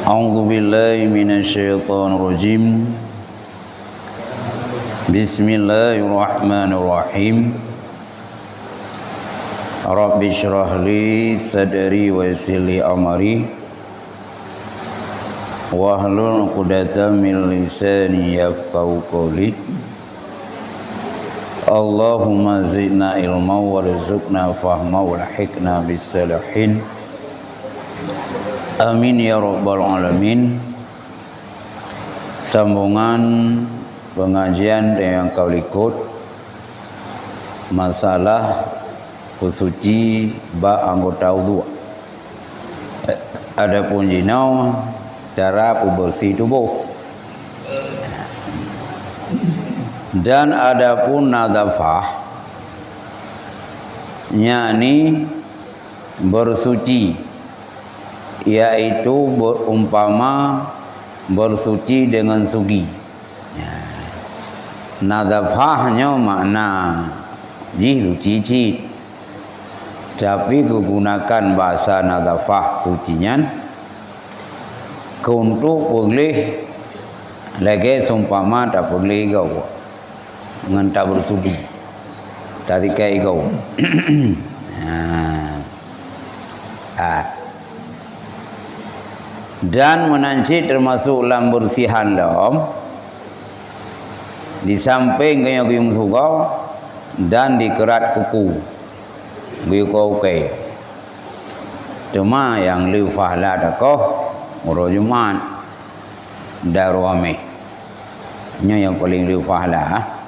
A'udzu billahi minasyaitonir rajim. Bismillahirrahmanirrahim. Rabbi shrah li sadri wa yassir li amri wahlul 'uqdatam min lisani yafqahu qawli. Allahumma zidna ilma warzuqna fahma walhiqna bis-salihin. Amin ya rabbal alamin. Sambungan pengajian yang kau ikut masalah suci ba anggota wudu. Adapun jinau cara bersih tubuh. Dan adapun nadafah yakni bersuci, yaitu berumpama bersuci dengan sugi. Nadafahnya makna suci, tapi gunakan bahasa nadafah sucinya untuk boleh lagi sumpama tak boleh kau dengan tak bersuci tadi kayak kau. Dan menancit termasuk dalam bersihan dalam di samping kaya guyung sugau dan di kerat kuku guyung kau cuma yang liu fahla dakoh murah Jumat darwame nya yang paling liu fahla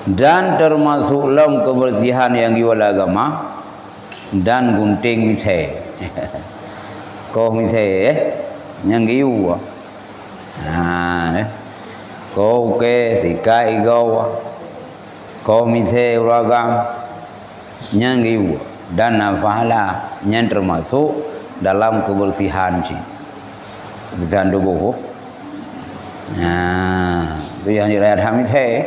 dan termasuk dalam kebersihan yang diwala agama dan gunting misai kau misai yang giu kau ke sikai kau misai uragam yang giu dan nafahala yang termasuk dalam kebersihan sih kebersihan tubuh. Itu yang dilihat misai.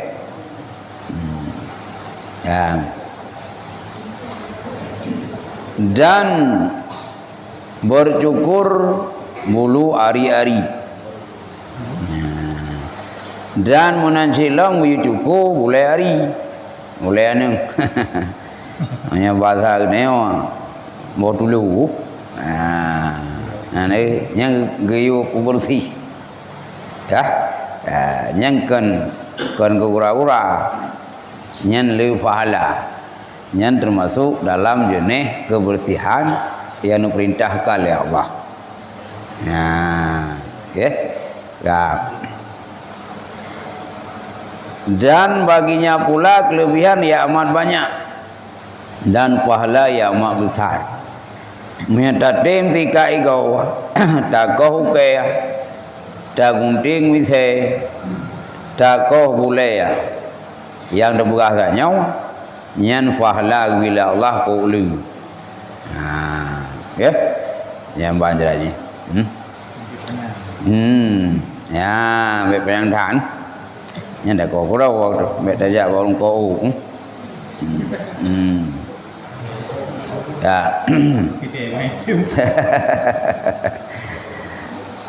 Dan bercukur bulu ari-ari dan menancilang cukur bulai ari bulai aneng hanya bahasa neo botulu ini yang gayu bersih yang kan kura-kura yang lebih pahala yang termasuk dalam jenis kebersihan yang diperintahkan oleh Allah. Dan baginya pula kelebihan yang amat banyak dan pahala yang amat besar. Minta tim tika igau tak kau kaya tak gunting misai tak kau bulaya yang terbuka nyawa nyan fahla bila Allah qulu yang banjir aja yang thản nhân đã có đâu mẹ ta dạ vào có ủ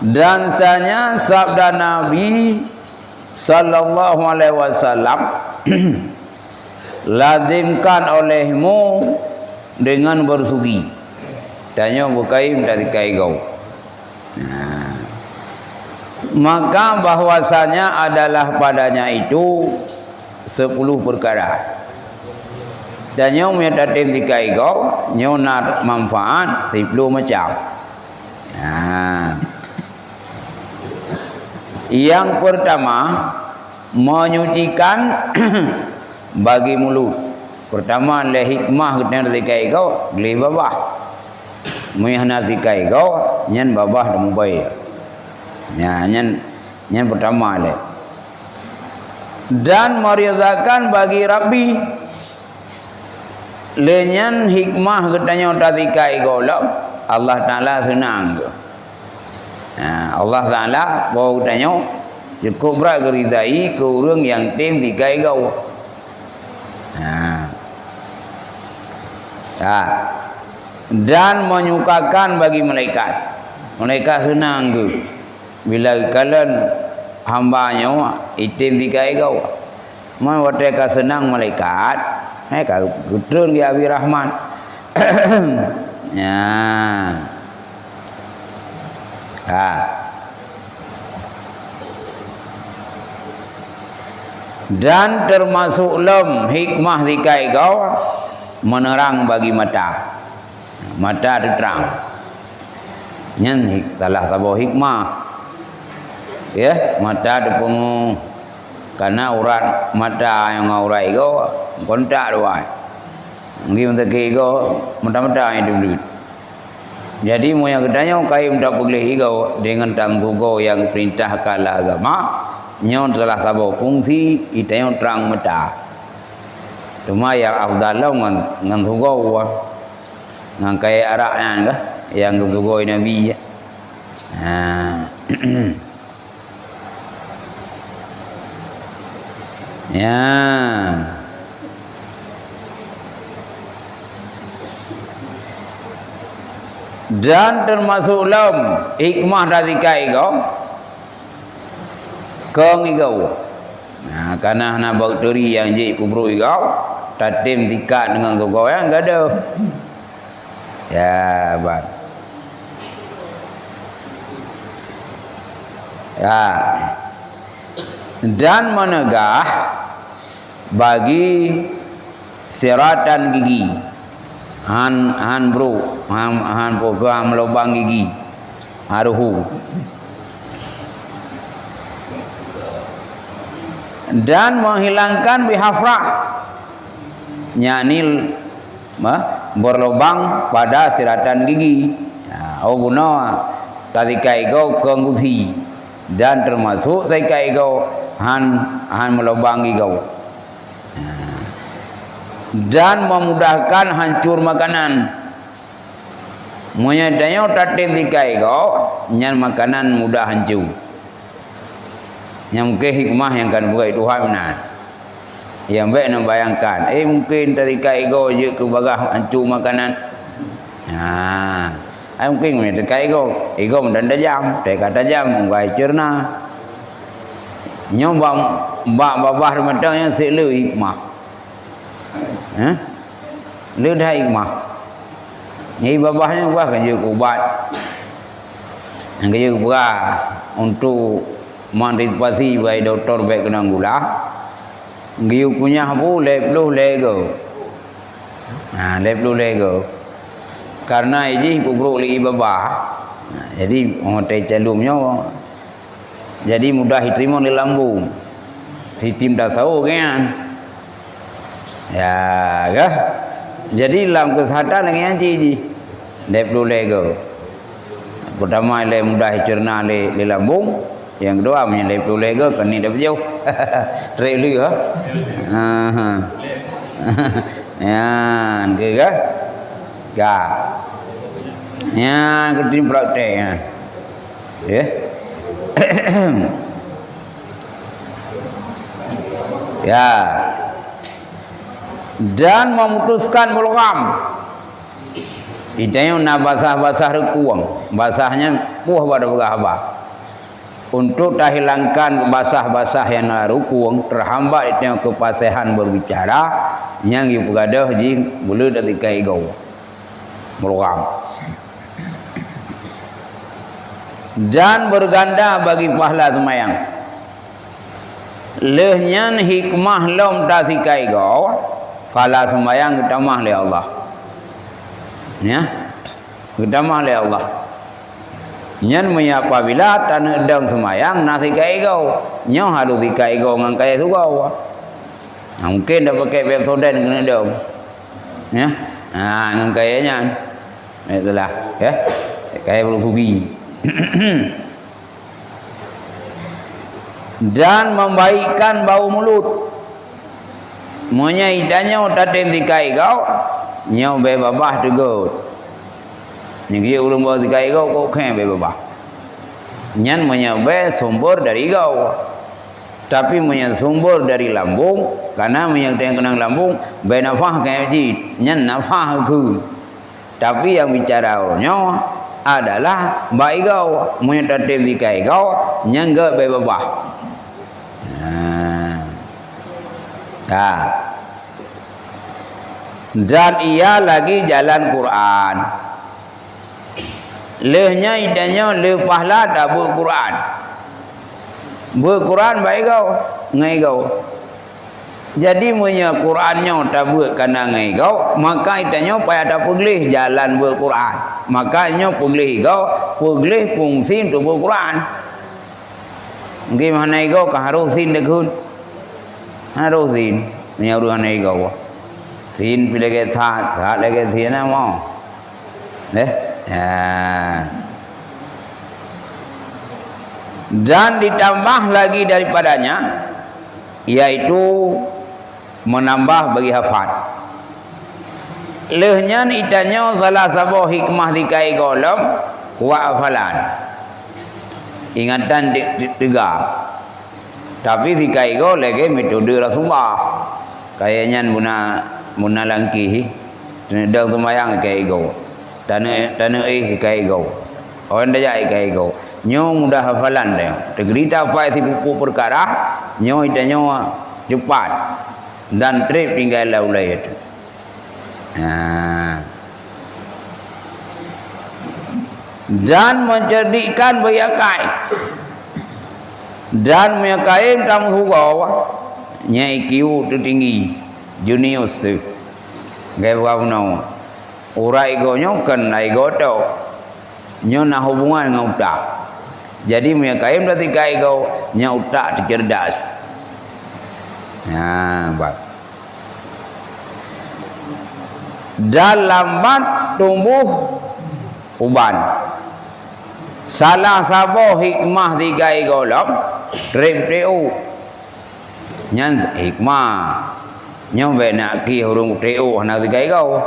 dan sanya sabda Nabi sallallahu alaihi wasallam lazimkan olehmu dengan bersugi tanya bukaim dari kaigau. Maka bahwasanya adalah padanya itu 10 perkara. Dan yang metatim di kaigau nyonat manfaat 10 macam. Yang pertama menyucikan bagi mulut. Pertama le hikmah kita dikai kau beli babah. Muyahna dikai kau nyan babah demu baik. Ya nyan pertama le. Dan merizakan bagi Rabbi. Lenyan hikmah katanya dikai kau lah Allah Taala senang. Allah Taala bau tanya cukup berat geridai ke orang yang tim tiga kau. Dan menyukakan bagi malaikat. Malaikat senang ke bila kalian hambanya itim tiga kau. Mereka senang malaikat. Mereka gudun ke Abi Rahman. Dan termasuk hikmah dikai kau menerang bagi mata. Mata terang. Nyan salah satu hikmah. Ya, mata depengu karena urat mata yang ngaurai kau kontak doai. Ngi untuk kau mata-mata yang dulu. Jadi mau yang katanya kai minta boleh kau dengan tangguh kau yang perintahkan agama. Nyon telah sabo fungsi itanya terang mata. Cuma yang afdalah ngan thugau ngan kai araknya kah yang thugau Nabi ya. Ya. Dan termasuk hikmah dari kai kau kong igau. Karena nak bakteri yang jadi kubro igau, tatim tikat dengan kau yang enggak ada. Ya, bang. Ya. Dan menegah bagi seratan gigi. Han bro, han program lubang gigi. Haruhu. Dan menghilangkan bihafrah nyanil berlubang pada siratan gigi. Guna tadikai kau kenggusi dan termasuk tadikai kau han melubang gigi kau. Dan memudahkan hancur makanan. Menyadanya tatim dikai kau nyan makanan mudah hancur. Yang mungkin hikmah yang kan buat Tuhan benar. Yang baik nak bayangkan, mungkin ketika ego je ke bagah hancur makanan. Mungkin ketika ego mendan tajam, teka tajam, baik cerna. Nyobam babah rematang yang selu hikmah. Lu dah hikmah. Ni babahnya buah kan je ubat. Yang je buah untuk mantisipasi baik doktor baik kena gula. Giu punya bu lepluh lego. Lepluh lego. Karena ini kubro li babah. Jadi hotel calumnya jadi mudah diterima di lambung. Hitim dah tahu kan. Ya, kah? Jadi dalam kesehatan dengan ciji lepluh lego. Pertama le mudah dicerna le lambung. Yang kedua menyelip lega kini dah jauh. Trailer ha. Ya, ke? Ga. Ya, ketim praktek ya. Ya. Ya. Dan memutuskan mulgham. Idanya nak basah-basah rekuang. Basahnya puah pada berhabah. Untuk hilangkan basah-basah yang narukung terhambat itu kepasihan berbicara yang ibadah ji boleh ketika igau mulgham dan berganda bagi pahala semayang lehnya hikmah lom tasikai igau pahala semayang ditamah oleh Allah ya ditamah oleh Allah. Nyan menyapa bila tanah dang semayang nasi kai kau nyo harus dikai kau ngangkai tu kau mungkin dah pakai beb sodan kena dong ya ngangkainya itulah ya kai belum sugi dan membaikkan bau mulut menyaidanya utatin dikai kau nyo be babah tegut. Ni dia ulun bawa dikai kau khen be babah. Nyan menyebut sumber dari gau. Tapi menyumbur dari lambung, karena yang kenang lambung benafah kayak jid, nyan nafah ku. Tapi yang bicara orangnya adalah baik gau, menyatakan dikai gau, nyan gak bebabah. Dan ia lagi jalan Quran. Lehnya idanya leh pahala dah Quran. Quran baik kau, ngai kau. Jadi punya Qurannya tak buat kena ngai kau, maka idanya payah tak pulih jalan Quran. Makanya pulih kau, pulih fungsi untuk Quran. Gimana kau keharusin dekun? Harusin, ni orang ngai kau. Sin pilih ke saat lagi sin apa mau? Dan ditambah lagi daripadanya, yaitu menambah bagi hafal. Lehnya itanya salah satu hikmah dikai golem wa hafalan. Ingatan tiga. Tapi dikai go lagi metode Rasulullah. Kayaknya muna langkih, dah tumayang dikai go. Tanah dikai go. Orang dah dikai go. Nyo mudah hafalan dia. Tergerita apa si pupuk perkara, nyo itanya cepat dan trip tinggal laulai itu. Dan mencerdikkan bayakai. Dan meyakai tam hugawa. Nyai kiu tu tinggi, junius tu. Gaya wawno. Urai go nyo kan nai go tau. Nyo na hubungan dengan utak. Jadi meyakai berarti kai go nya utak cerdas. Bak. Dan lambat tumbuh uban. Salah satu hikmah dikai golok rem nyan hikmah nyo benak ki hurung teu nak dikai go.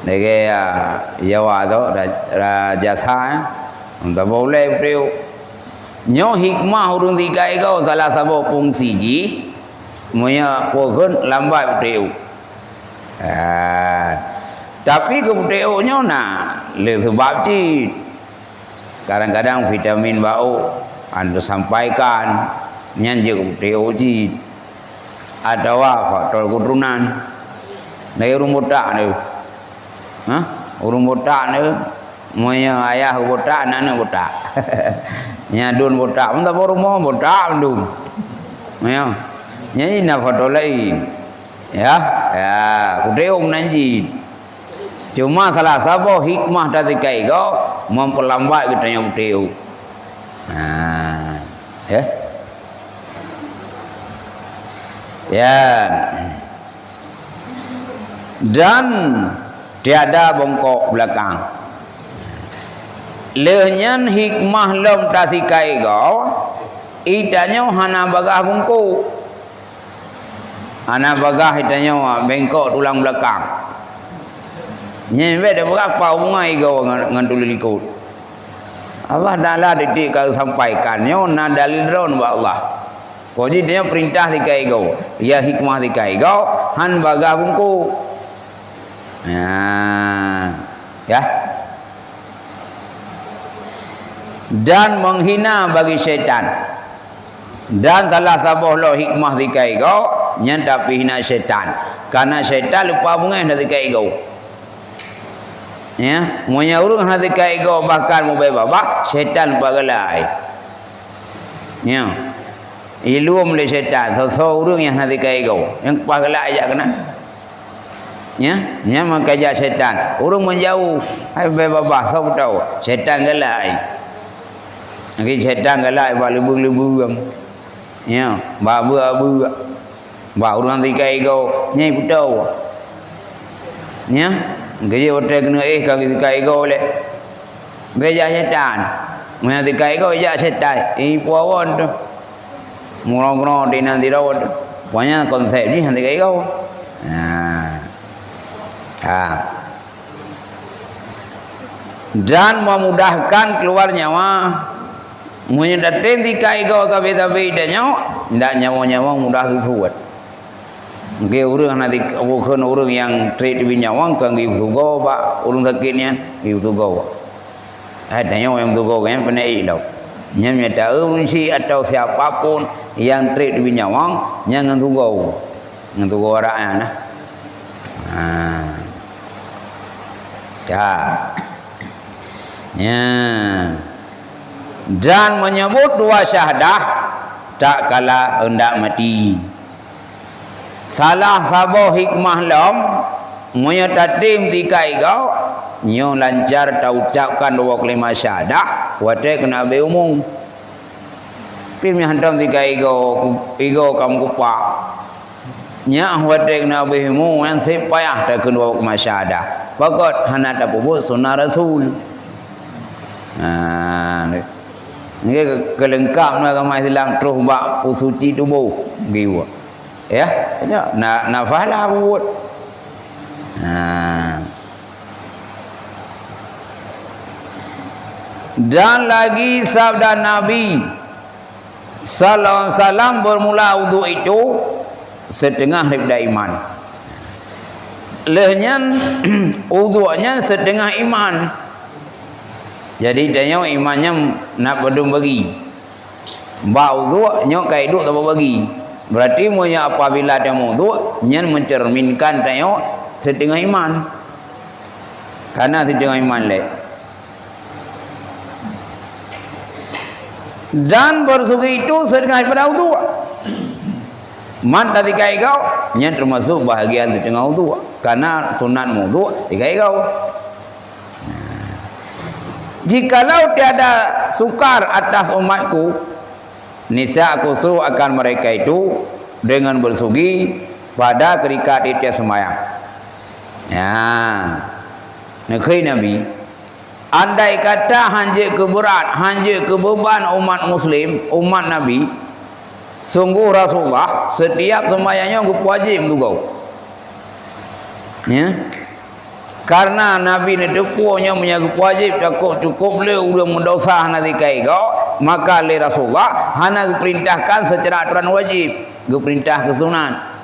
Nege Jawa tu raja sah. Tak boleh beliau. Nyo hikmah urung dikai kau salah satu fungsi ji, moya pohon lambat beliau. Tapi kebudayaan nyo le sebab ji. Kadang-kadang vitamin bau anda sampaikan nyanyi kebudayaan ji. Ada faktor keturunan. Dari urung botak ni. Urung botak ni. Moya ayah botak, anak botak. Nyadun botak, entah baru mau botak dum. Moya, nyanyi nak foto lain. Ya, kudeung nanti. Cuma salah satu hikmah dari kai kau memperlambat kita yang kudeung. Ya. Dan tiada bongkok belakang. Lehnyan hikmah lom tasikai kau, itanya hana bagah bungku, hana bagah itanya bengkok tulang belakang. Nyembe dah berapa ungai kau ngantuli likut. Allah dah detik kau sampaikan, nyo na dalil ron ba Allah. Kau jadi dia perintah dikai kau, ya hikmah dikai kau, han bagah bungku. Ya. Dan menghina bagi syaitan. Dan salah satu lo hikmah dikai kau nyan tapi hina syaitan. Karena syaitan lupa bungai dah dikai kau. Ya, monya urung dah dikai kau bahkan mau bebaba syaitan lupa galai. Ya. Ilmu le syaitan so urung yang dah dikai kau. Yang lupa galai aja kena. Ya, nya mengajak syaitan. Urung menjauh. Hai bebaba so tahu. Syaitan galai. Lagi syaitan galak buat lebur-lebur. Ya, babu-babu. Buat orang dikai kau, nyai putau. Ya, kerja hotel kena kalau dikai kau oleh. Beja syaitan. Mana dikai kau ajak syaitan. Puawan tu. Murah-murah di nanti rawat. Pokoknya konsep ni nanti dikai kau. dan memudahkan keluar nyawa. Munye daten tikai kau tabe-tabe dah nyawa, ndak nyawa-nyawa mudah tutuat. Ke urang nanti bukan urang yang trade di nyawa kan ibu tugo ba urang sakitnya ibu tugo. Ada nyawa yang tugo kan pernah ilau. Nyamnya tahu si atau siapapun yang trade di nyawa jangan tugo. Ngan tugo orangnya nah. Ya. Ya. Dan menyebut dua syahadah tak kala hendak mati. Salah sabo hikmah lam menyatatim tikai kau nyo lancar tak ucapkan dua kelima syahadah wate kena be umum. Pin hantam tikai kau kamu kupak. Nya wate kena be umum yang sepayah tak kena kelima syahadah. Pakot hana tak puput sunnah Rasul. Ini kelengkap nak agama Islam terus bak suci tubuh giwa. Ya, nafas lah buat. Dan lagi sabda Nabi sallallahu alaihi wasallam bermula wudu itu setengah daripada iman. Lehnya wudunya setengah iman. Jadi dia imannya nak bedung bagi. Bau wudu nyok kai duk tak bagi. Berarti monya apabila dia wudu nyen mencerminkan dia setengah iman. Karena setengah iman le. Dan bersugi itu setengah daripada wudu. Man tadi kai kau nyen termasuk bahagian setengah wudu. Karena sunat wudu dikai kau. Jikalau tiada sukar atas umatku, niscaya aku suruh akan mereka itu dengan bersugi pada ketika dia sembahyang. Ya, negeri Nabi. Andai kata hanje keberat, hanje kebeban umat Muslim, umat Nabi, sungguh Rasulullah setiap sembahyangnya wajib untuk kau. Ya. Karena Nabi ni dekunya menjaga wajib cukup le udah mendosa nanti kai kau maka le Rasulullah hana diperintahkan secara aturan wajib diperintah ke sunat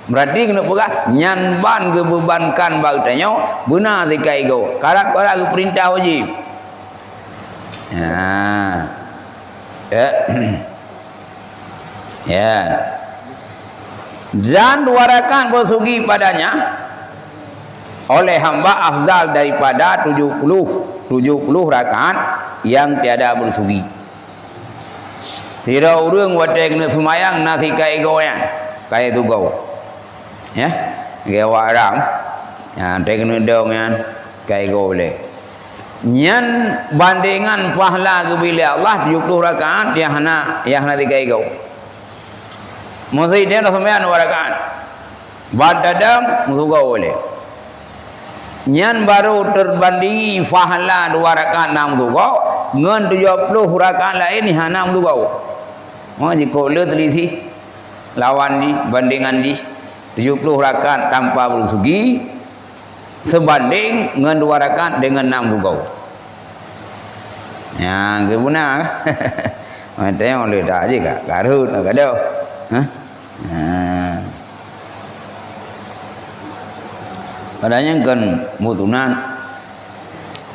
berarti kena pegah nyanban kebebankan bagtanya benar nanti kai kau kalau diperintah wajib ya dan dua rakaat bersugi padanya oleh hamba afdal daripada 70 rakaat yang tiada bersugi. Tidak urang wate kena semayang nasi kai goyang. Kai tu go. Ya. Gewa ram. Ya, te kena dong yan kai go le. Nyan bandingan pahala ke bila Allah 70 rakaat yang hana kai go. Mesti dia nak semayang 2 rakaat. Badadam musuh go le. Nyan baru terbandingi pahala 2 rakaat 6 tu kau ngan 70 rakaat lain ni hana tu kau. Mau jika le telisi lawan di bandingan di 70 rakaat tanpa bersugi sebanding ngan 2 rakaat dengan 6 tu kau. Ya, ke benar. Macam oleh dah je kak garut nak ada. Padanya kan mutunan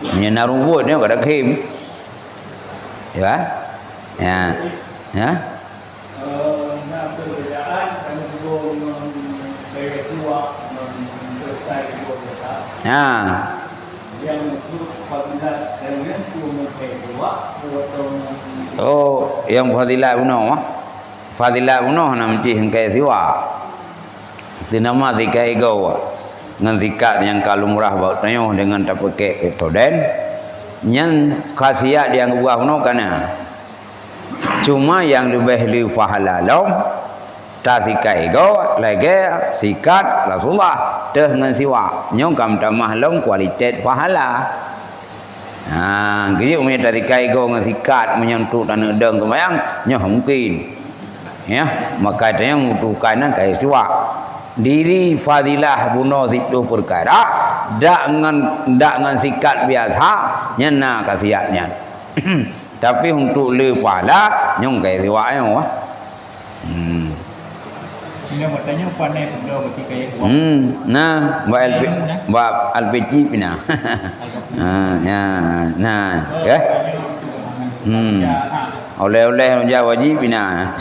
menyenar rumput dia kada kem. Ya. Ya. Ya. Nak perbezaan kami juga bagi tua selesai dua. Ya. Yang maksud fadilat dengan cuma kedua atau Oh, yang fadilat uno. Fadilat uno nama cih hengkai siwa. Di nama tikai gau. Dengan zikat yang kalau murah baut tanya dengan tak pakai itu dan yang khasiat yang buah no kana cuma yang lebih pahala lom tak zikat go lagi sikat Rasulullah dengan siwa nyong kam tamah lom kualitas pahala gitu punya tak zikat go dengan sikat menyentuh tanah deng kemayang nyong mungkin ya maka dia membutuhkan kayak siwa diri fadilah bunuh itu perkara dak ngan sikat biasa nyana kasiatnya. Tapi untuk le pala nyong kai riwayat wah. Ini bertanya pandai benda ketika itu. Nah, buat LPG pina. Ya, nah, ya. Oleh-oleh menjadi wajib pina.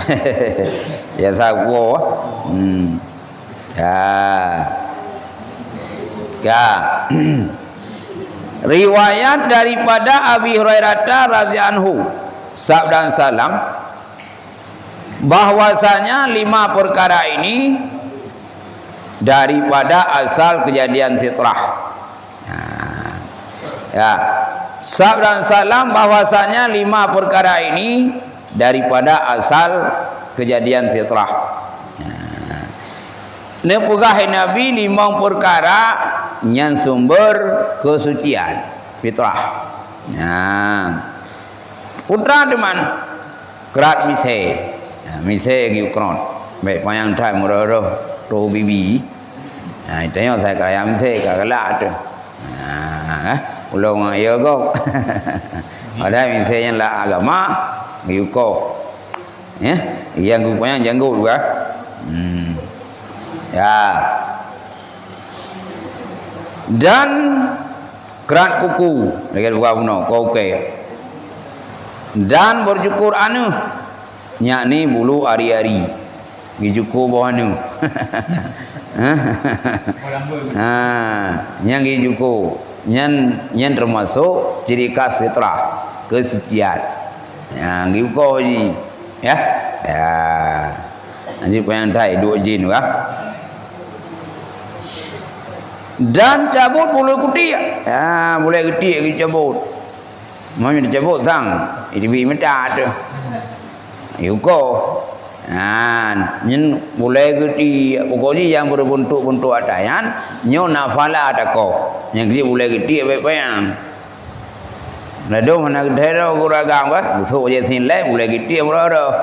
Ya sawo. Ya. Ya. Riwayat daripada Abi Hurairah radhiyallahu anhu sabda salam bahwasanya 5 perkara ini daripada asal kejadian fitrah. Ya. Sabda salam bahwasanya 5 perkara ini daripada asal kejadian fitrah. Nepugah Nabi 5 perkara yang sumber kesucian fitrah. Putra deman kerat mise. Mise gi ukron. Baik payang thai murah to bibi. Itu yang saya kaya mise kagala tu. Ulong ya go. Ada mise yang la agama gi uko. Ya, yang rupanya janggut juga. Ya. Dan kerat kuku dekat buka puno kau ke. Dan bercukur anu yakni bulu ari-ari. Gijuku bawah anu. Yang gijuku yang termasuk ciri khas fitrah kesucian. Yang gijuku ji. Ya. Ya. Nanti pengen thai dua jin juga. Dan cabut bulu kutik. Ya, boleh kutik lagi cabut. Mana dicabut sang? Ini bi minta tu. Yuko. Nyen boleh kutik. Pokoknya yang berbentuk-bentuk adayan, nyo nafala ada ko. Yang dia boleh kutik baik-baik. Nado mana kedai kuragam ka? So je sin lai boleh kutik berada.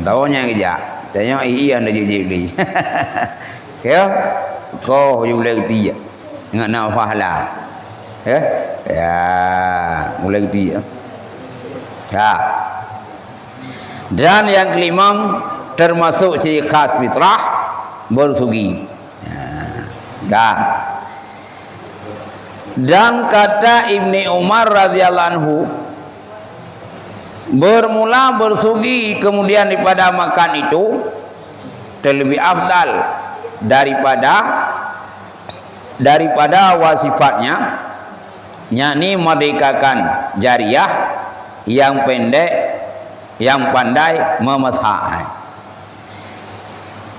Tahu nya kerja. Tanya iya anda jadi. Ya. Kau boleh dia ingat nak fahala ya boleh dia ya. Dan yang kelima termasuk ciri khas fitrah bersugi ya. Dan kata Ibni Umar radhiyallahu anhu bermula bersugi kemudian daripada makan itu terlebih afdal daripada wasifatnya yakni merdekakan jariah yang pendek yang pandai memasah.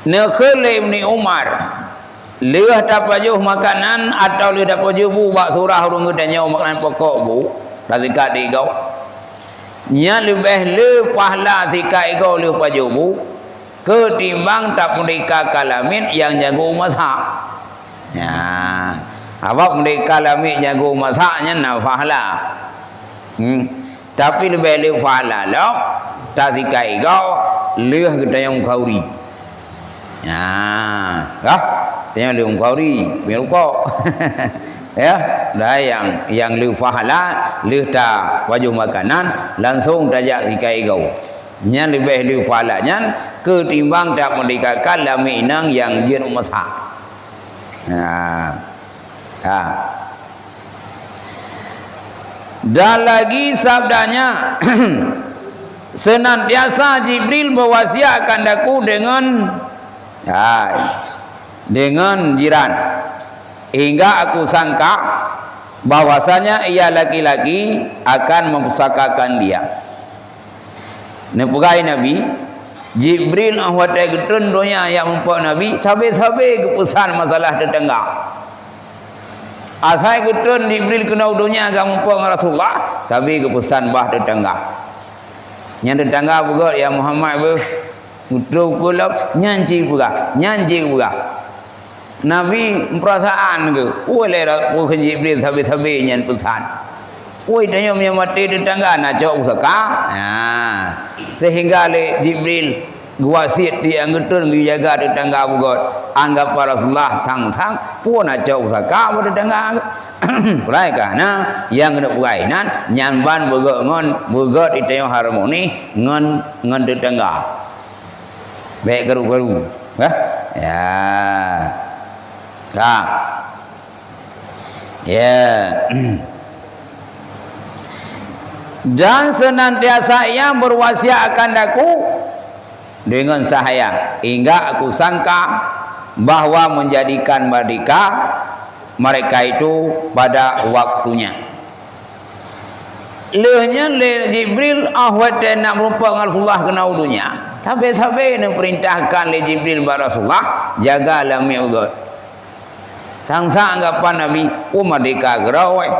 Nekhul Ibni Umar leh dapat makanan atau leh dapat bu bak surah urung gedanya makanan pokok bu razika digau nya lebih le pahala zika igau le pajubu ketimbang tak merdeka kalamin yang jago masak. Ya, awak merdeka kalamin jago masaknya nak pahala. Tapi lebih pahala lah. Tak sikai kau leh kita yang kauri. Ya, kah? Yang leh kauri, biar kau. Ya, dah yang leh pahala, leh tak wajib makanan langsung tajak sikai kau. Nya lebih le pahalanya ketimbang tak merdekakan lami inang yang dia masak. Dan lagi sabdanya senantiasa Jibril berwasiatkan aku dengan jiran hingga aku sangka bahwasanya ia laki-laki akan mempusakakan dia. Nepugai Nabi Jibril ahwatai getun dunia yang mempunyai Nabi sabai-sabai keputusan masalah tetangga. Asai getun Jibril kena dunia yang mempunyai Rasulullah sabai keputusan bah tetangga. Yang tetangga juga ya Muhammad ber utuh kulap nyanci juga. Nabi perasaan ke boleh bukan Jibril sabai-sabai yang pesan. Oi tanya yang mati tetangga nak cok usaka. Sehingga le Jibril gua siat dia ngetun gi jaga tetangga bugot anggap Rasulullah sang-sang pun acau saka pada tetangga pulai kana yang kena purainan nyamban bugot itu yang harmoni ngan tetangga baik garu-garu ya tak ya dan senantiasa ia berwasiat akan aku dengan sahaya hingga aku sangka bahwa menjadikan mereka itu pada waktunya. Lehnya le Jibril ahwat nak merupakan Rasulullah kena udunya. Sampai-sampai nak perintahkan le Jibril kepada Rasulullah jaga alam ugot. Tangsa anggapan Nabi merdeka gerawai.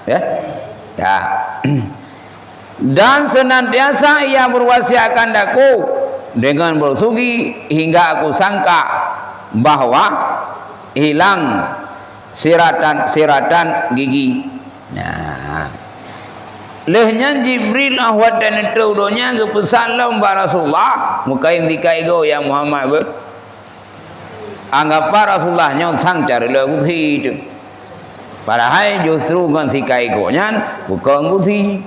Ya. Dan senantiasa ia berwasiat akan aku dengan bersugi hingga aku sangka bahwa hilang siratan gigi. Nah, lehnya Jibril ahwat dan itu donya ke pesan Rasulullah mukain dikai go ya Muhammad be. Anggap Rasulullah nyong sang cari lagu itu. Padahal justru kan si kai go nyan bukan gusi.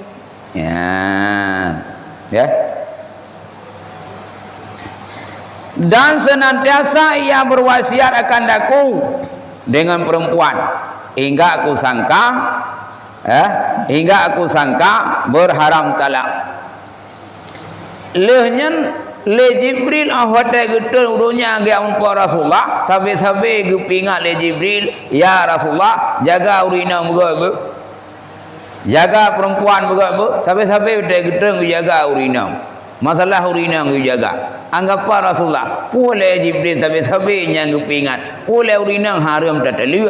Ya. Dan senantiasa ia berwasiat akan aku dengan perempuan hingga aku sangka berharam talak. Lehnya le Jibril ahwata getul udunya ge ampun Rasulullah sampai gepingat le Jibril ya Rasulullah jaga urina muga jaga perempuan muga sampai getul jaga urina masalah urina jaga anggap Rasulullah pule Jibril sampai nyang gepingat pule urina haram tataliu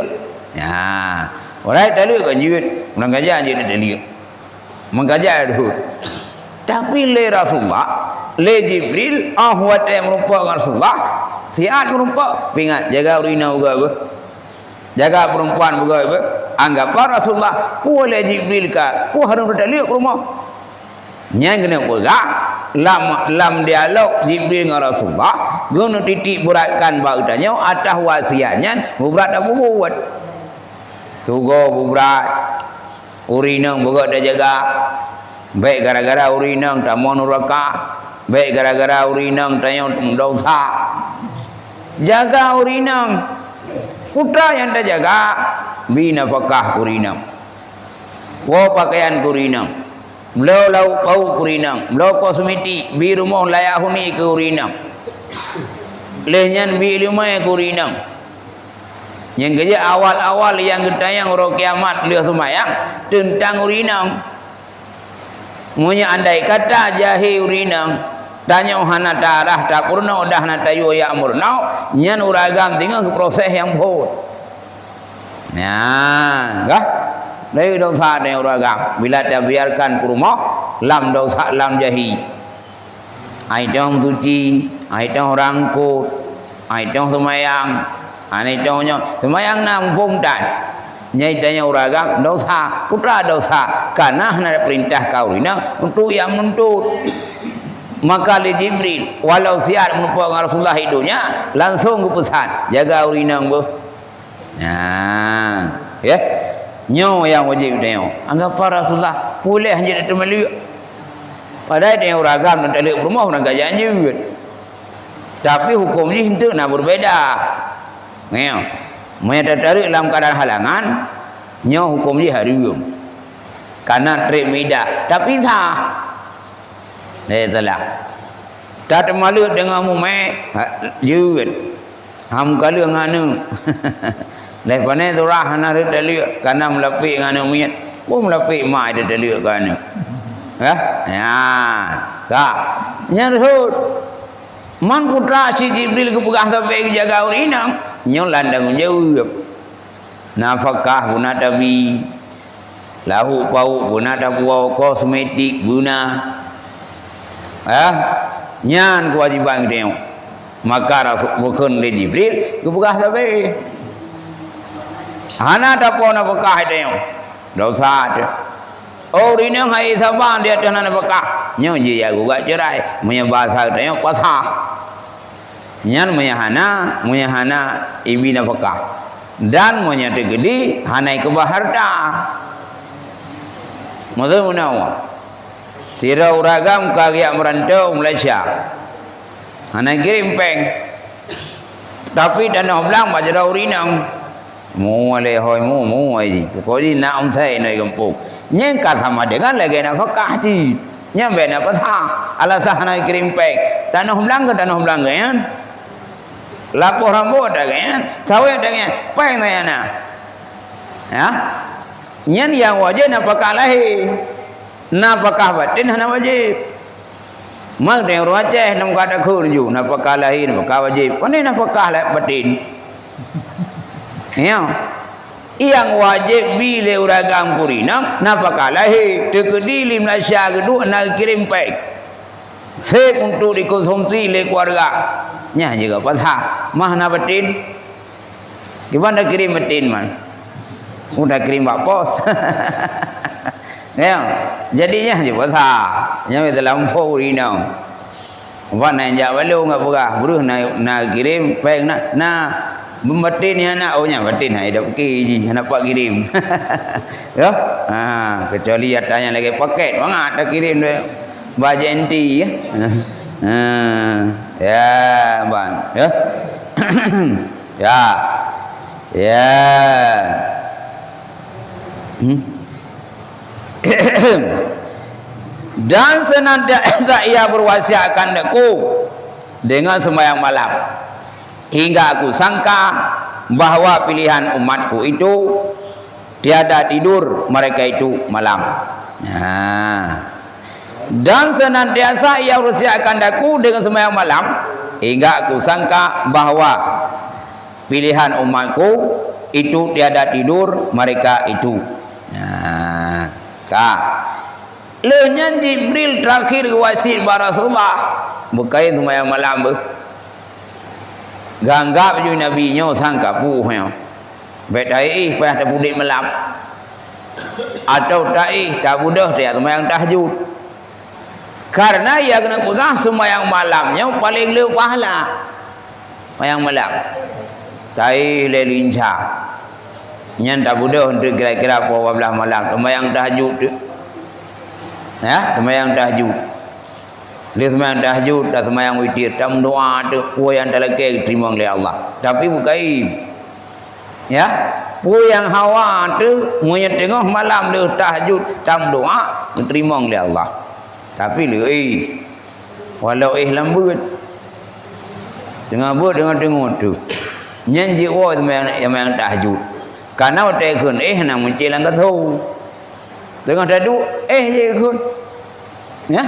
ya orang taliu kan jut orang gajah je taliu mengajak dulu tapi le Rasulullah le Jibril ahwat yang merupakan Rasulullah siat merupakan pingat jaga urina juga jaga perempuan juga anggap Rasulullah boleh Jibril ka harus bertaliuk rumah nyang kena pegak lam dialog Jibril dengan Rasulullah guna titik beratkan bautanya atas wasiatnya berat apa buat tugo berat urina berat dah jaga baik gara-gara urinang tak mau nuraka baik gara-gara urinang tanya dosa jaga urinang putra yang dah jaga bina fakah urinang wo pakaian urinang belau lau kau urinang belau kosmetik bi rumah layak huni ke urinang lehnya bi limai urinang yang kerja awal-awal yang ketayang orang kiamat lihat semayang tentang urinang munya andai kata jahi urinang tanya hana darah tak purna dah na tayu ya murna nyan uragam tinggal ke proses yang bot nah gah dari dosa ni uragam bila dia biarkan ke rumah lam dosa lam jahi ai dong suci ai dong rangkut ai dong semayang ai dongnya semayang nang bom dan nyai tanya uragam dosa putra dosa karena ada perintah kaurina untuk yang menuntut maka li Jibril walau siat merupakan Rasulullah hidupnya langsung ke pesan jaga urina bu nah ya nyo yang wajib tengok anggap Rasulullah boleh hanya termeliuk padahal tengok uragam dan telik rumah orang gajah juga tapi hukum ni itu nak berbeda ngeo mereka tarik dalam keadaan halangan nyo hukum dia haram karena trik midak tapi sah telah tak malu dengan mume juga ham kalau nganu lepane durah hana retali karena melapik nganu miat pun melapik mai retali nganu ya ka nyarhut man putra si Jibril ke pegah sampai jaga urinang nyo landang jauh nafkah guna tabi lahu pau guna tabu kosmetik guna nyan kewajiban dia maka Rasul bukan le Jibril ke pegah sampai hana tapu nafkah dia dosa dia Oh rina hai sabang dia tanah Mekah. Nyo je ya gua cerai. Punya bahasa tanya pasah. Nyan munya hana ibina Mekah. Dan munya tegedi hanai ke baharta. Mudahun awak. Sira uragam kagak merantau Malaysia. Hanai kirim peng. Tapi tanah belang bajra urinang. Mu le hoi mu ai. Ko di na om sai noi kampung. Nyeng ka sama dengan lagi nak fakah ji. Nyang be na patah. Alasah hanai kirim peng. Tanah belang ke tanah belang kan? Lapor rambut dah kan? Sawit dah kan? Peng saya nak. Ya? Nyen yang wajib nak pakah lahir. Nak pakah batin nak wajib. Mak dia ruaceh nak kata khur ju. Nak pakah lahir, nak pakah wajib. Pandai nak pakah lah batin. Ya? Yang wajib bila uragam kurinang nak pakah lahir. Tekedi di Malaysia kedua nak kirim pek. Sep untuk dikonsumsi oleh keluarga. Nya juga pasal. Mah nak batin. Gimana kirim batin man? Udah kirim Pak Pos. Ya. Jadinya je pasal. Nya dalam rinau. Wa nak jak balu ngap berah. Beruh nak kirim peng nak batin ni anak ohnya batin hai dak ji nak pak kirim. Ya. Kecuali adanya lagi paket banget dak kirim dia. Baju enti ya. Ya, bang. Ya. Ya. Ya. Dan senantiasa ia berwasiat akan aku dengan sembahyang malam. Hingga aku sangka bahwa pilihan umatku itu tiada tidur mereka itu malam. Dan senantiasa ia berwasiatkan aku dengan sembahyang malam hingga aku sangka bahwa pilihan umatku itu tiada tidur mereka itu. Lenyan Jibril terakhir wasiat Rasulullah berkait sembahyang malam ber. Ganggap ju Nabi nyo sangka puhnya. Baik dai payah terbudik malam. Atau dai tak budah dia sembahyang tahajud. Karena ia kena pegang sembahyang malamnya paling leu pahala. Sembahyang malam. Tai le lincah. Nyan tak budah untuk kira-kira 12 malam sembahyang tahajud tu. Ya, sembahyang tahajud. Le sembahyang tahajud dan sembahyang witir, tam doa tu puan yang terlekeh terima oleh Allah. Tapi bukan. Ya, puan yang hawa tu munya tengah malam le tahajud, tam doa terima oleh Allah. Tapi le walau lambut dengan buat dengan tengok tu nyanyi wa yang tahajud karena otak kun nak muncul ang kau dengan tadu je kun ya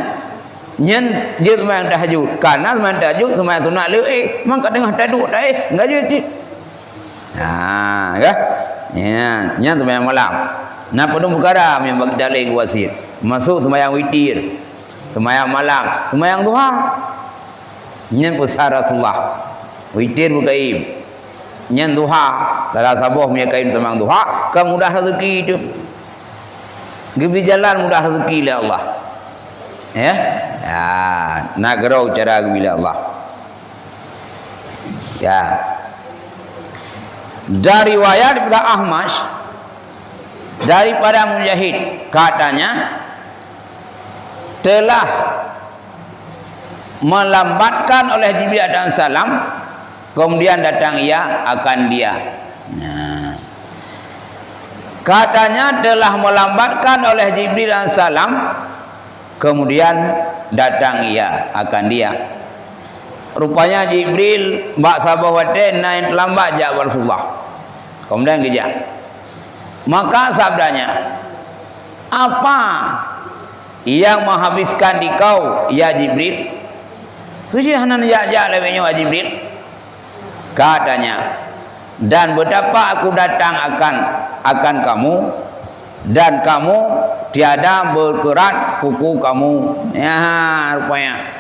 nyen dia sembahyang tahajud karena sembahyang tahajud sembahyang sunat le maka tengah tadu dah enggak je cik ya nyen sembahyang malam nak penuh perkara yang bagi dalil wasit masuk sembahyang witir sembahyang malam, sembahyang duha. Nyen pusara Rasulullah. Witir bukaim. Nyen duha, dalam sabuh punya kain sembahyang duha, kemudah rezeki itu. Gibi jalan mudah rezeki oleh Allah. Ya? Ya, nak gerau cara bila Allah. Ya. Dari riwayat daripada Ahmad daripada Mujahid katanya telah melambatkan oleh Jibril dan salam kemudian datang ia akan dia. Katanya telah melambatkan oleh Jibril dan salam kemudian datang ia akan dia. Rupanya Jibril bak sabah waten naik terlambat jak Rasulullah. Kemudian kejap. Maka sabdanya, apa yang menghabiskan di kau ya Jibril? Kejahanan jak-jak lebihnya ya Jibril. Katanya, dan betapa aku datang akan kamu dan kamu tiada berkerat kuku kamu. Ya, rupanya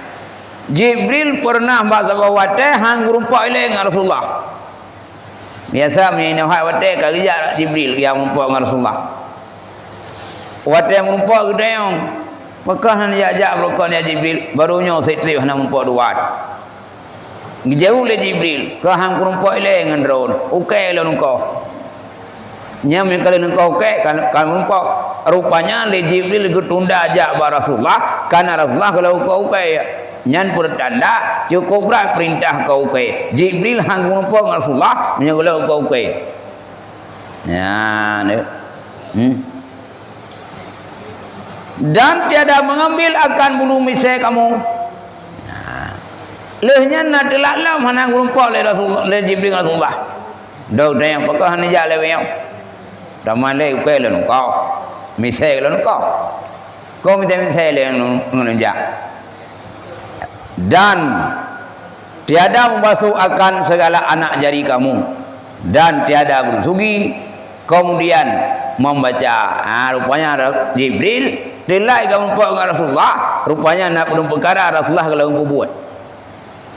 Jibril pernah bahasa bawate hang berumpa dengan Rasulullah. Biasa menyinau hak wate kerja Jibril yang berumpa dengan Rasulullah. Wadah merumpak ke dia. Maka han jajak berlaku ni Jibril. Barunya setrip han merumpak dua. Jauh le Jibril. Ke hang merumpak le dengan drone. Okey lah engkau. Nya men kalau engkau okey kan merumpak. Rupanya le Jibril ke tunda ajak ba Rasulullah. Karena Rasulullah kalau engkau okey. Nyan pertanda cukup berat perintah kau okey. Jibril hang merumpak dengan Rasulullah. Nya kalau engkau okey. Ya, ni. Dan tiada mengambil akan bulu misai kamu. Lehnya nak telaklam hana rumpak le Rasulullah le Jibril Rasulullah. Dau dah yang pakah hana jak le weo. Taman le ukai le kau. Misai le kau. Kau minta misai le ngunjak. Dan tiada membasuh akan segala anak jari kamu dan tiada bersugi kemudian membaca. Rupanya Jibril delai kamu buat dengan Rasulullah. Rupanya nak penuh perkara Rasulullah kalau kamu buat.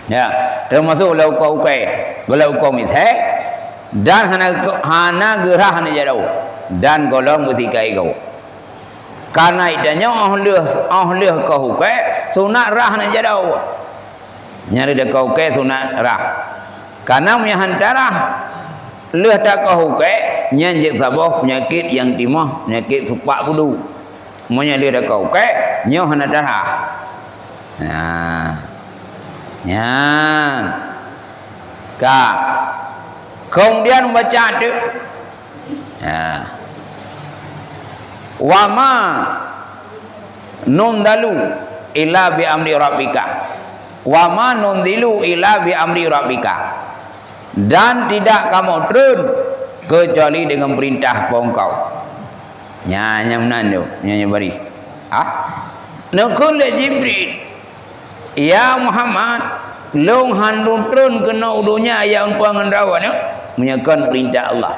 Ya, termasuk kalau kau ukai, kalau kau misai dan hana gerah hana jauh dan golong ketika kau. Karena itanya ahliah kau ukai sunat rah hana jauh. Nyari dah kau ukai sunat rah. Karena menyantara leh tak kau ukai nyanjik sabah penyakit yang timah penyakit supak budu. Menyalih dah kau ukai nyoh hana darah. Nah. Ya. Kak. Kemudian baca tu. Ya. Wa ma nundalu illa bi amri rabbika. Wa ma nundilu illa bi amri rabbika. Dan tidak kamu turun kecuali dengan perintah engkau. Nya menan tu, nya bari. Nakul Jibril. Ya Muhammad, long handun turun kena udunya yang kau ngendrawan menyakan perintah Allah.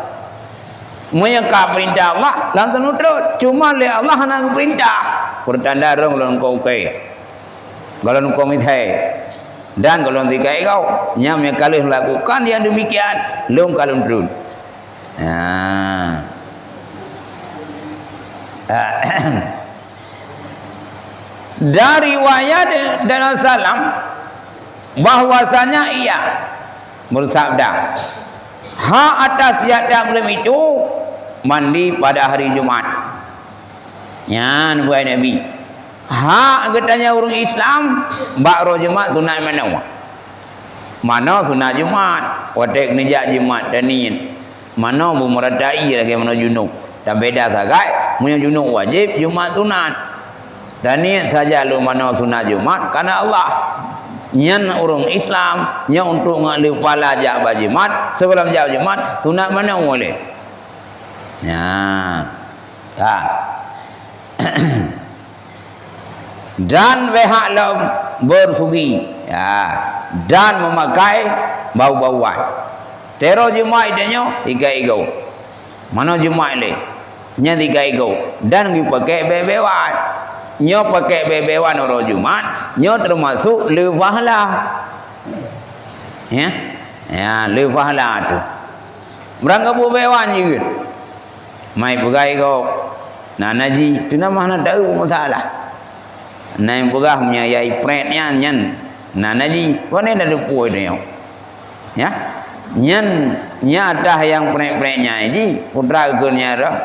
Menyaka perintah Allah langsung turun. Cuma le Allah nak perintah. Pertanda rong long kau kai. Kalau kau mithai dan kalau dikai kau, nya kalau lakukan yang demikian, long kalau turun. Dari riwayat dalam salam bahwasanya ia bersabda, ha atas tiada belum itu mandi pada hari Jumat. Yan buat Nabi. Ha katanya orang Islam bakro Jumat sunat mana? Mana sunat Jumat? Watek nejak Jumat dan ni. Mana meradai lagi mana junub. Dan beda sangat, punya junub wajib, Jumat sunat. Dan ni saja lu mana sunat Jumat karena Allah. Nyan orang Islam, nya untuk ngalu pala jabah Jumat, sebelum jabah Jumat sunat mana boleh. Ya. Tak. Dan wehaklah bersugi, ya. Dan memakai bau-bauan. Tero Jumat dia tiga ego. Mana Jumat le? Nya tiga ego. Dan dipakai bebewan. Nyo pakai bebewan orang Jumat, nyo termasuk lewahlah. Ya. Ya, lewahlah tu. Berangkat bebewan juga. Mai pegai kau. Nah naji, tu nama nak tahu masalah. Nai pegah menyayai pretnya nyan. Nah naji, mana ada puai dia. Ya. Nyan nyata yang pret-pretnya ini putra gernya dah.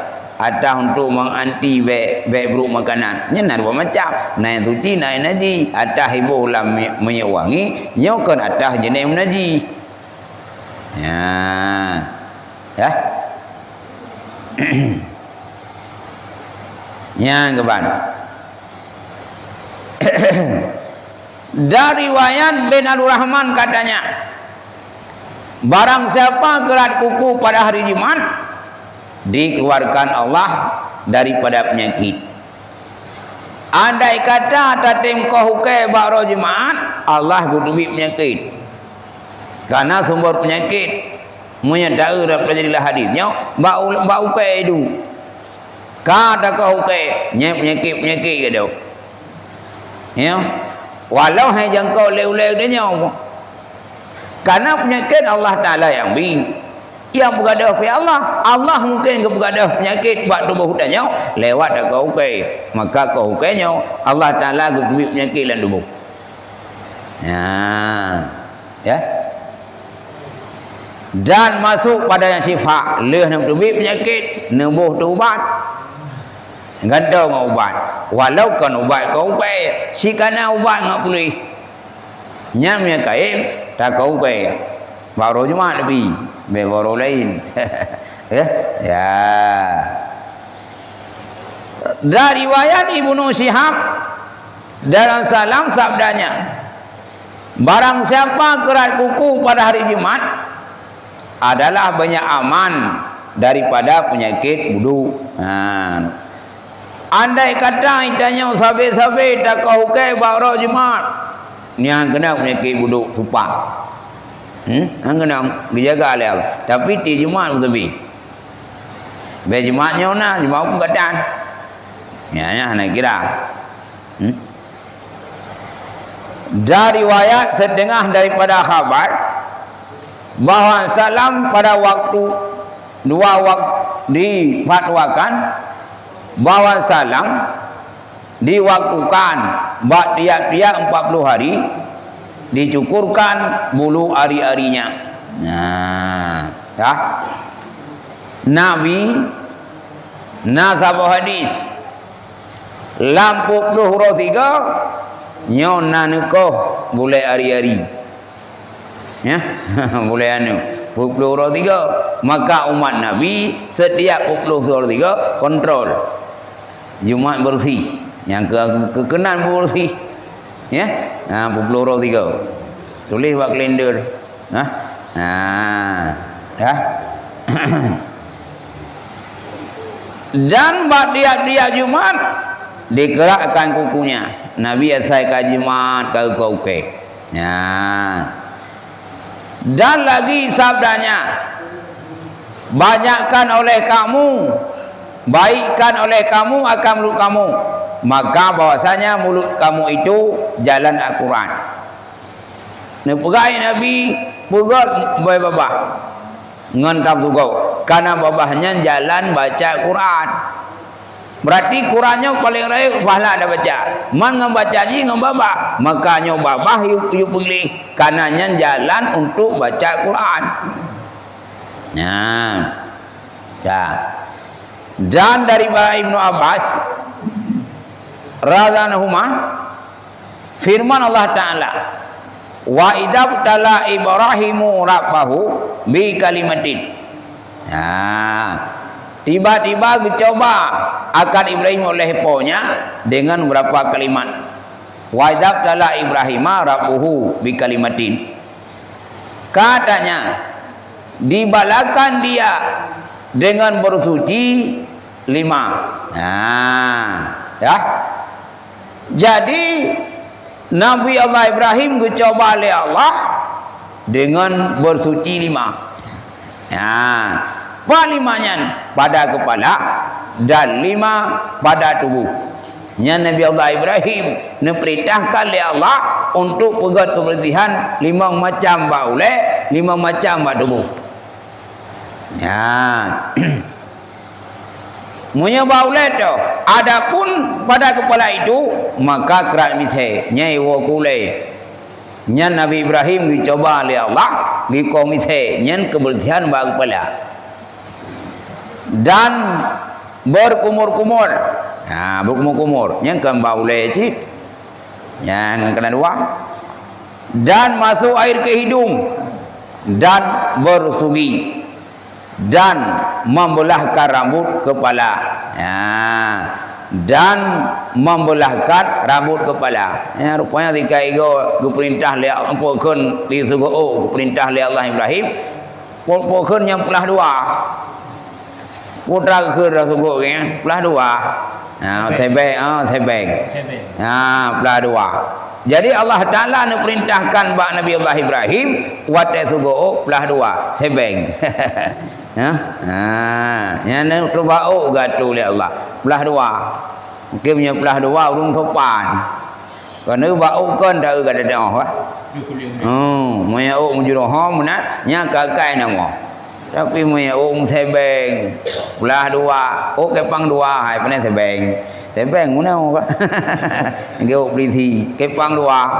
Ada untuk menganti buruk makanan. Nya nak buat macam. Naik suci, naik naji. Ada hibur ulam menyewangi. Nyokan ada jenis naji. Ya. Ya. Yang keban. Dari riwayat bin Abdul Rahman katanya, barang siapa kerat kuku pada hari Jumat, dikeluarkan Allah daripada penyakit. Andai kata tatim kau hukai bakro Jumat, Allah gudubi penyakit. Karena sumber penyakit menyedari daripada jadilah hadisnya, bau hukai itu. Kata kau hukai, penyakit-penyakit ke tu. Ya. Walau hai jangkau leu-leu dia nyawa. Karena penyakit Allah Ta'ala yang beri. Yang bergadah pi Allah, Allah mungkin ke bergadah penyakit buat tubuh hutannya lewat dak kau ukai. Maka kau ukainya Allah Taala ke penyakit dalam tubuh. Ya. Dan masuk pada yang sifat leh nak tubuh penyakit, nembuh tu ubat. Ganda dengan ubat. Walau kan ubat kau ukai, si kana ubat ngak pulih. Nyamnya kain tak kau ukai. Baru cuma lebih, baru lain. Ya. Dari riwayat Ibnu Syihab dalam salam sabdanya, barang siapa kerat kuku pada hari Jumat adalah banyak aman daripada penyakit wudu. Andai kata itanya sabe-sabe tak kau ke baru Jumat, ni yang kena penyakit wudu supak. Hang kena dijaga oleh Allah. Tapi ti Jumat lebih. Be Jumatnya nah, Jumat pun kadang. Ya nak kira. Dari riwayat setengah daripada khabar bahawa salam pada waktu dua waktu difatwakan bahawa salam diwaktukan buat tiap-tiap 40 hari dicukurkan bulu ari-arinya. Ya. Nabi nasabah hadis lampu luhur 3 nyona nekoh bulai ari-ari. Ya, bulai anu. Pukul 3 maka umat Nabi setiap pukul 3 kontrol Jumat bersih, yang kekenan bersih. Ya, pukul 3 tulis buat kalender. Ya. Dan buat dia Jumat digerakkan kukunya. Nabi asai ka Jumat ka uke. Ya. Dan lagi sabdanya, banyakkan oleh kamu, baikkan oleh kamu akan mulut kamu, maka bahwasanya mulut kamu itu jalan Al-Quran. Nepegai Nabi pegat boy babah ngantam tugau karena babahnya jalan baca Quran. Berarti Qurannya paling raya pahala ada baca. Man membaca ji ngam babah, makanya babah yuk pilih kanannya jalan untuk baca Quran. Nah. Ya. Dan dari Ibnu Abbas radhiyallahu firman Allah Taala, wa idza tala Ibrahimu rabbahu bi kalimatin. Tiba-tiba dicoba akan Ibrahim oleh ponya dengan beberapa kalimat. Wa idza tala Ibrahima rabbuhu bi kalimatin. Katanya dibalakan dia dengan bersuci 5. Ya. Jadi Nabi Allah Ibrahim dicoba oleh Allah dengan bersuci 5. Ya. 5-nya pada kepala dan 5 pada tubuh. Nya Nabi Allah Ibrahim diperintahkan oleh Allah untuk pegat kebersihan 5 macam baule, 5 macam bak tubuh. Ya. Munya baule tu. Adapun pada kepala itu maka kerat misai, nyai wo kule. Nya Nabi Ibrahim dicoba oleh Allah di komise nyen kebersihan bak kepala. Dan berkumur-kumur. Berkumur-kumur. Yang kan baule cik. Yang kena 2. Dan masuk air ke hidung. Dan bersugi. Dan membelahkan rambut kepala. Dan membelahkan rambut kepala. Rupanya ketika itu perintah oleh Allah. Pokoknya di suku perintah oleh Allah Ibrahim. Pokoknya yang pelah 2. Putra ke Rasulullah kan pelah 2. Sebeg. Pelah 2. Jadi Allah Taala nak perintahkan bak Nabi Allah Ibrahim buat sugo pelah 2 sebeg. Yang nak bau gatu oleh Allah pelah 2. Mungkin punya pelah 2 urung sopan. Kalau bau kan dah ada dah. Moya mujurah menat nya kakai nama. Tapi punya sebeng belah dua, kepang dua, hai pernah sebeng mana orang? Kau beli thi, kepang dua,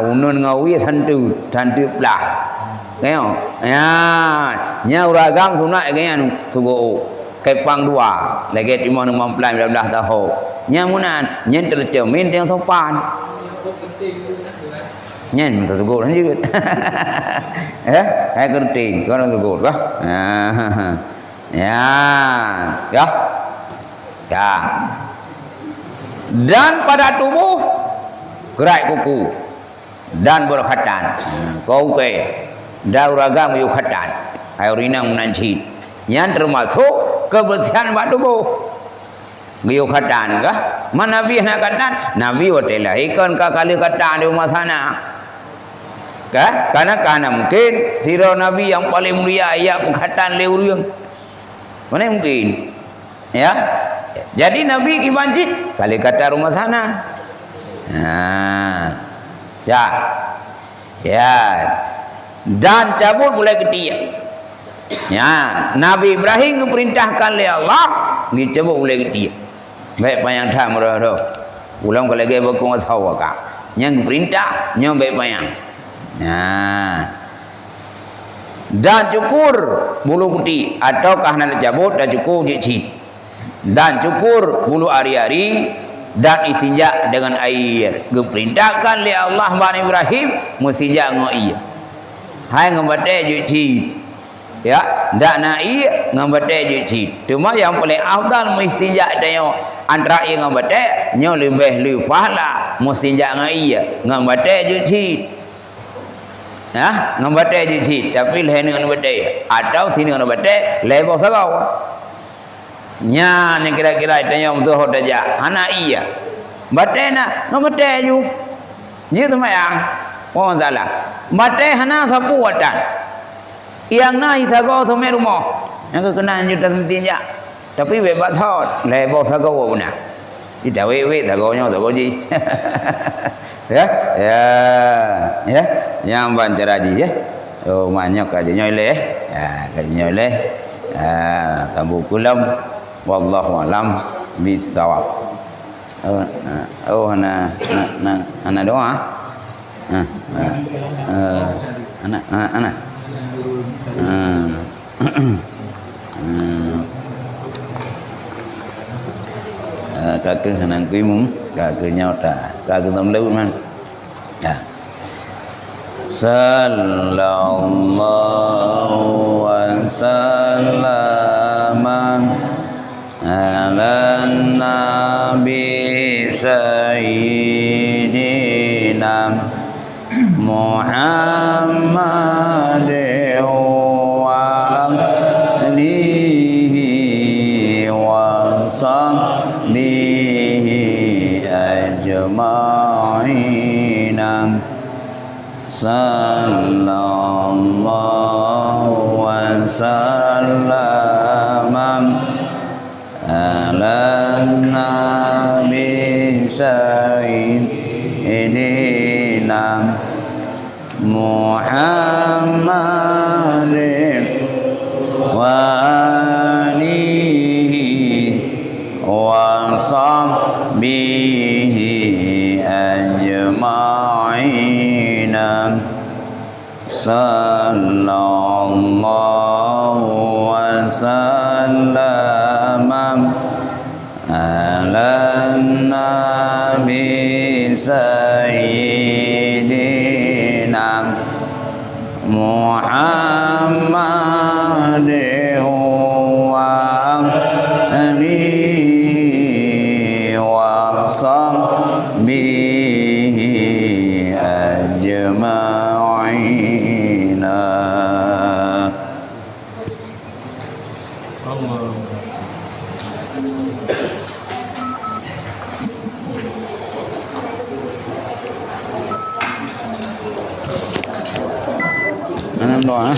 unun ngawi santu belah, kau, nya uragam sunat kaya tugu kepang dua, lagi di mana mempelai belah tahu, nya munan, nya tercermin yang sopan. Nyen tersebut kan juga. Hai kerting, kau orang tersebut kah? Ya. Dan pada tubuh gerai kuku dan berkhatan. Kau ke dauraga meyu khatan. Hai rinang menanci. Yang termasuk kebersihan pada tubuh. Meyu khatan kah? Mana Nabi nak khatan? Nabi watelah ikan kali khatan di rumah sana. Karena mungkin sirah Nabi yang paling mulia ayat perkataan leuriang. Mana mungkin? Ya. Jadi Nabi ki masjid kali kata rumah sana. Ya. Dan cabut mulai ketiak. Ya, Nabi Ibrahim diperintahkan oleh Allah, ni cabut mulai ketiak. Baik panjang dah murah. Ulang kalau lagi berkong tahu kak. Yang perintah, yang baik panjang. Dan cukur bulu putih ataukah nak cabut dan cukur jicit dan cukur bulu ari-ari dan istinja dengan air. Diperintahkan oleh Allah Bani Ibrahim mustinja dengan air. Hai ngambate jicit, ya, dak naik ngambate jicit. Cuma yang paling afdal mustinja dengan antara air ngambate nyo lebih pahala mustinja dengan air ngambate jicit. Ngambate jicit tapi lain dengan ngambate atau sini dengan ngambate lebar sagau nya ni kira-kira tanya betul hoda ja anak iya bate na ngambate ju je tu mayang pon salah bate hana sapu watan yang nai sagau tu me rumah yang kena juta sentinja tapi bebas thot lebar sagau puna tidak wewe sagau nya sagau ji ya yang bancar aja ya banyak aja nyoleh nyoleh tambu kulam wallahu alam bisawab ana doa ana kakek hanang kuimum kakek nyota kakek tam lewu man sallallahu wasallam ala nabi sayyidina Muhammad wa alihi wa sahbihi ajma'in. Sallallahu wasallam ala nabi sayyidina Muhammad wa alihi wa sahbihi ajma'in. Sallallahu wasallam ala nabi sayyidina Muhammad wa alihi wa sahbihi ajma'in. Doa